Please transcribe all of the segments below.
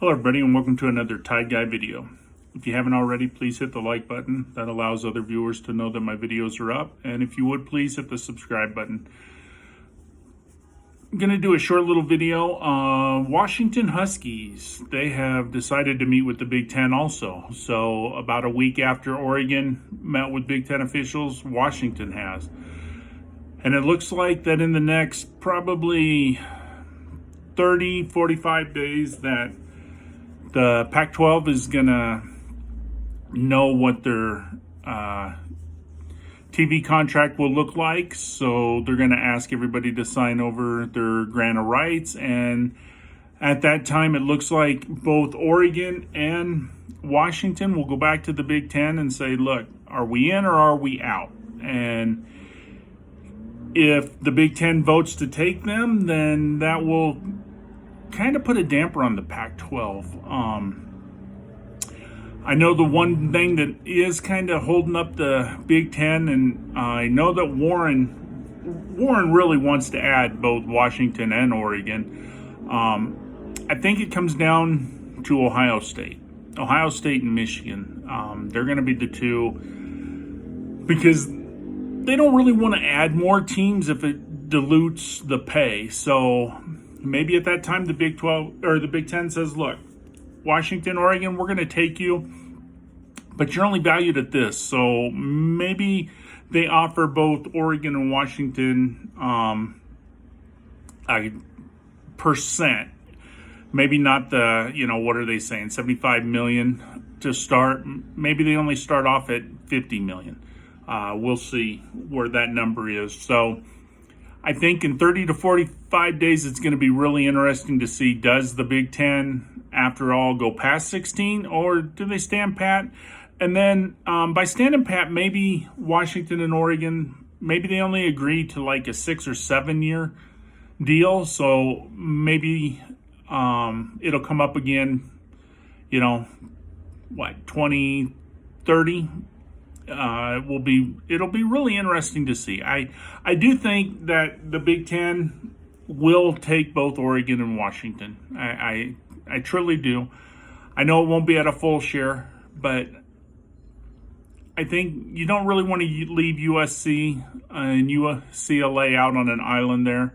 Hello everybody and welcome to another Tide Guy video. If you haven't already, please hit the like button. That allows other viewers to know that my videos are up. And if you would, please hit the subscribe button. I'm going to do a short little video. Washington Huskies, they have decided to meet with the Big 10 also. So about a week after Oregon met with Big 10 officials, Washington has. And it looks like that in the next probably 45 days that the Pac-12 is going to know what their TV contract will look like. So they're going to ask everybody to sign over their grant of rights. And at that time, it looks like both Oregon and Washington will go back to the Big 10 and say, look, are we in or are we out? And if the Big 10 votes to take them, then that will kind of put a damper on the Pac-12. I know the one thing that is kind of holding up the Big 10, and I know that Warren really wants to add both Washington and Oregon. I think it comes down to Ohio State and Michigan. They're going to be the two because they don't really want to add more teams if it dilutes the pay. So maybe at that time the Big 12 or the Big 10 says, look, Washington, Oregon, we're going to take you, but you're only valued at this. So maybe they offer both Oregon and Washington a percent. Maybe not the, what are they saying, 75 million to start. Maybe they only start off at 50 million. We'll see where that number is. So I think in 30 to 45 days, it's going to be really interesting to see, does the Big 10, after all, go past 16, or do they stand pat? And then by standing pat, maybe Washington and Oregon, maybe they only agree to like a 6 or 7 year deal. So maybe it'll come up again, 2030. It'll be really interesting to see. I do think that the Big 10 will take both Oregon and Washington. I truly do. I know it won't be at a full share, but I think you don't really want to leave USC and UCLA out on an island there.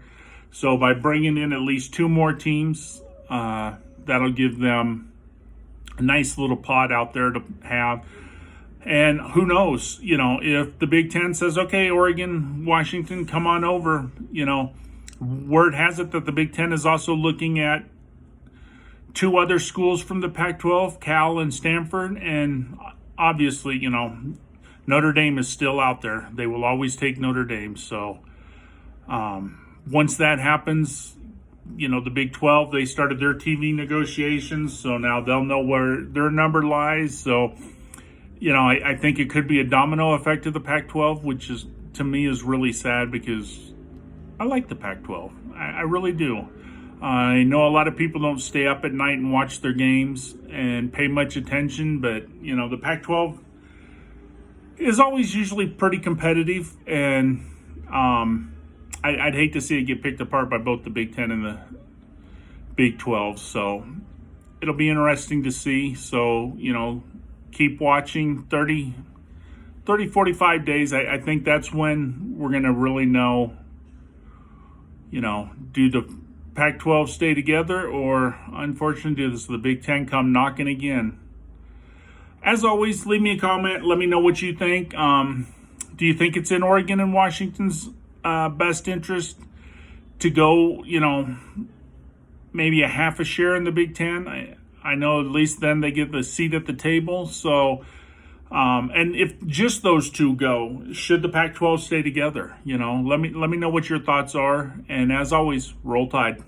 So by bringing in at least 2 more teams, that'll give them a nice little pot out there to have. And who knows, if the Big 10 says, okay, Oregon, Washington, come on over, word has it that the Big 10 is also looking at 2 other schools from the Pac-12, Cal and Stanford. And obviously, Notre Dame is still out there. They will always take Notre Dame. So once that happens, the Big 12, they started their TV negotiations. So now they'll know where their number lies. So I think it could be a domino effect to the Pac-12, which is, to me, is really sad because I like the Pac-12. I really do. I know a lot of people don't stay up at night and watch their games and pay much attention, but, the Pac-12 is always usually pretty competitive, and I'd hate to see it get picked apart by both the Big 10 and the Big 12. So it'll be interesting to see. So, keep watching. 45 days, I think that's when we're going to really know, do the Pac-12 stay together, or unfortunately does the Big 10 come knocking again? As always, leave me a comment. Let me know what you think. Do you think it's in Oregon and Washington's best interest to go, maybe a half a share in the Big 10? I know at least then they get the seat at the table. So, and if just those 2 go, should the Pac-12 stay together? Let me know what your thoughts are. And as always, roll Tide.